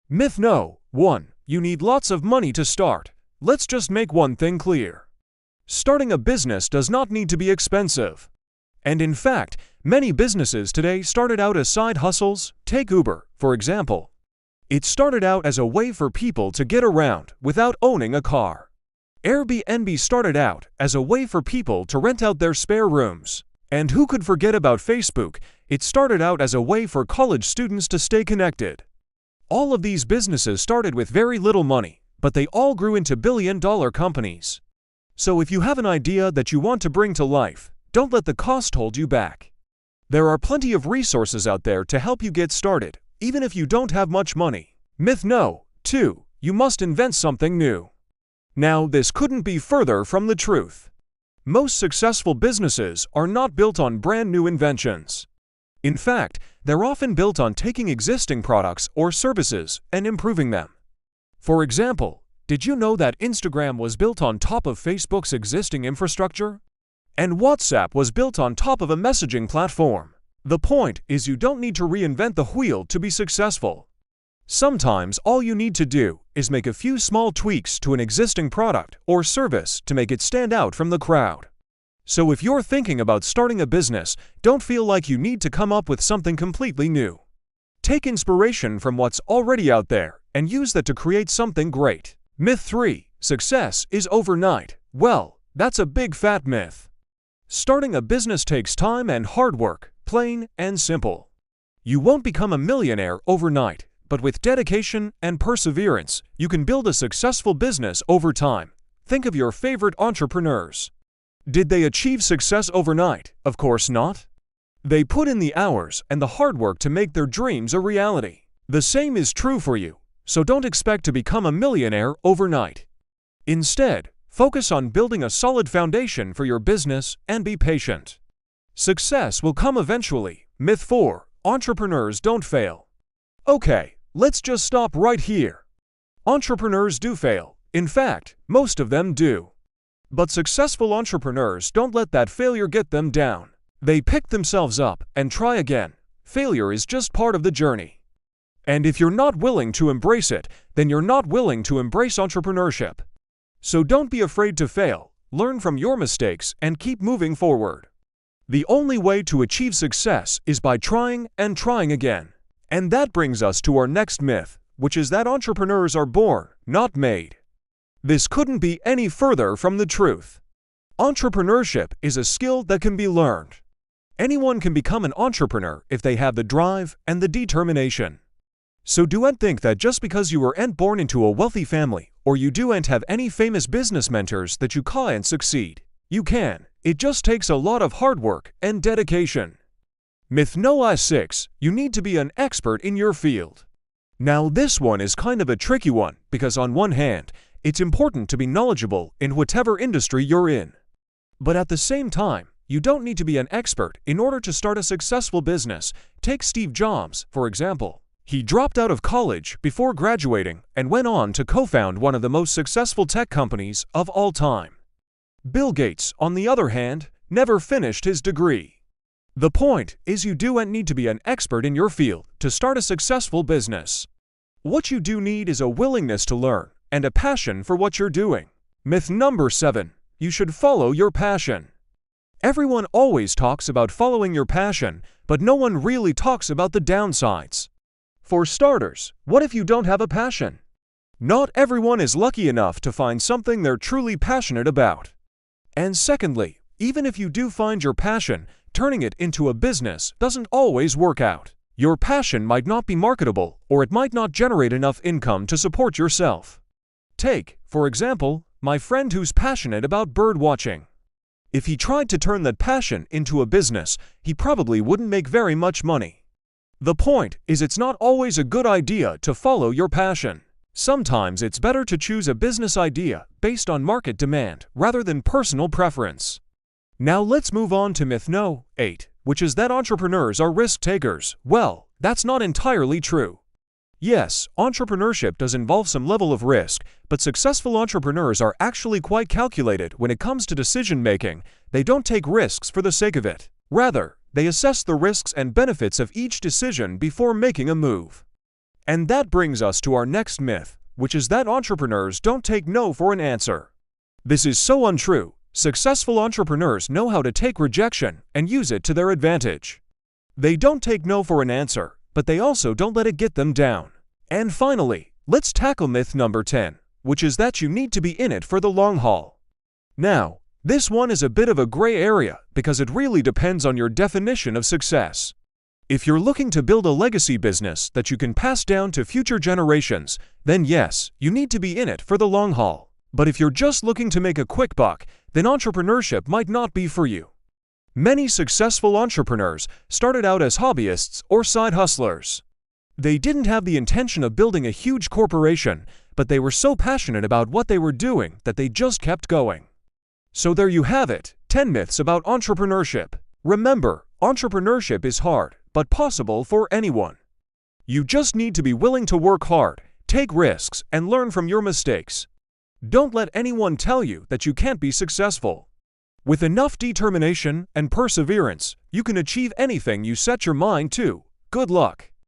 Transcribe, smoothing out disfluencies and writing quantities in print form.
Myth no. 1. You need lots of money to start. Let's just make one thing clear. Starting a business does not need to be expensive. And in fact, many businesses today started out as side hustles. Take Uber, for example. It started out as a way for people to get around without owning a car. Airbnb started out as a way for people to rent out their spare rooms. And who could forget about Facebook? It started out as a way for college students to stay connected. All of these businesses started with very little money, but they all grew into billion-dollar companies. So if you have an idea that you want to bring to life, don't let the cost hold you back. There are plenty of resources out there to help you get started, even if you don't have much money. Myth no. 2. You must invent something new. Now, this couldn't be further from the truth. Most successful businesses are not built on brand new inventions. In fact, they're often built on taking existing products or services and improving them. For example, did you know that Instagram was built on top of Facebook's existing infrastructure? And WhatsApp was built on top of a messaging platform. The point is you don't need to reinvent the wheel to be successful. Sometimes all you need to do is make a few small tweaks to an existing product or service to make it stand out from the crowd. So if you're thinking about starting a business, don't feel like you need to come up with something completely new. Take inspiration from what's already out there and use that to create something great. Myth 3. Success is overnight. Well, that's a big fat myth. Starting a business takes time and hard work, plain and simple. You won't become a millionaire overnight, but with dedication and perseverance, you can build a successful business over time. Think of your favorite entrepreneurs. Did they achieve success overnight? Of course not. They put in the hours and the hard work to make their dreams a reality. The same is true for you, so don't expect to become a millionaire overnight. Instead, focus on building a solid foundation for your business and be patient. Success will come eventually. Myth 4. Entrepreneurs don't fail. Okay, let's just stop right here. Entrepreneurs do fail. In fact, most of them do. But successful entrepreneurs don't let that failure get them down. They pick themselves up and try again. Failure is just part of the journey. And if you're not willing to embrace it, then you're not willing to embrace entrepreneurship. So don't be afraid to fail, learn from your mistakes, and keep moving forward. The only way to achieve success is by trying and trying again. And that brings us to our next myth, which is that entrepreneurs are born, not made. This couldn't be any further from the truth. Entrepreneurship is a skill that can be learned. Anyone can become an entrepreneur if they have the drive and the determination. So don't think that just because you weren't born into a wealthy family or you don't have any famous business mentors that you can't succeed. You can. It just takes a lot of hard work and dedication. Myth no. 6. You need to be an expert in your field. Now this one is kind of a tricky one because on one hand, it's important to be knowledgeable in whatever industry you're in. But at the same time, you don't need to be an expert in order to start a successful business. Take Steve Jobs, for example. He dropped out of college before graduating and went on to co-found one of the most successful tech companies of all time. Bill Gates, on the other hand, never finished his degree. The point is you don't need to be an expert in your field to start a successful business. What you do need is a willingness to learn and a passion for what you're doing. Myth number 7. You should follow your passion. Everyone always talks about following your passion, but no one really talks about the downsides. For starters, what if you don't have a passion? Not everyone is lucky enough to find something they're truly passionate about. And secondly, even if you do find your passion, turning it into a business doesn't always work out. Your passion might not be marketable, or it might not generate enough income to support yourself. Take, for example, my friend who's passionate about bird watching. If he tried to turn that passion into a business, he probably wouldn't make very much money. The point is it's not always a good idea to follow your passion. Sometimes it's better to choose a business idea based on market demand rather than personal preference. Now let's move on to myth no. 8, which is that entrepreneurs are risk takers. Well, that's not entirely true. Yes, entrepreneurship does involve some level of risk, but successful entrepreneurs are actually quite calculated when it comes to decision making. They don't take risks for the sake of it. Rather, they assess the risks and benefits of each decision before making a move. And that brings us to our next myth, which is that entrepreneurs don't take no for an answer. This is so untrue. Successful entrepreneurs know how to take rejection and use it to their advantage. They don't take no for an answer, but they also don't let it get them down. And finally, let's tackle myth number 10, which is that you need to be in it for the long haul. Now, this one is a bit of a gray area because it really depends on your definition of success. If you're looking to build a legacy business that you can pass down to future generations, then yes, you need to be in it for the long haul. But if you're just looking to make a quick buck, then entrepreneurship might not be for you. Many successful entrepreneurs started out as hobbyists or side hustlers. They didn't have the intention of building a huge corporation, but they were so passionate about what they were doing that they just kept going. So there you have it, 10 myths about entrepreneurship. Remember, entrepreneurship is hard, but possible for anyone. You just need to be willing to work hard, take risks, and learn from your mistakes. Don't let anyone tell you that you can't be successful. With enough determination and perseverance, you can achieve anything you set your mind to. Good luck!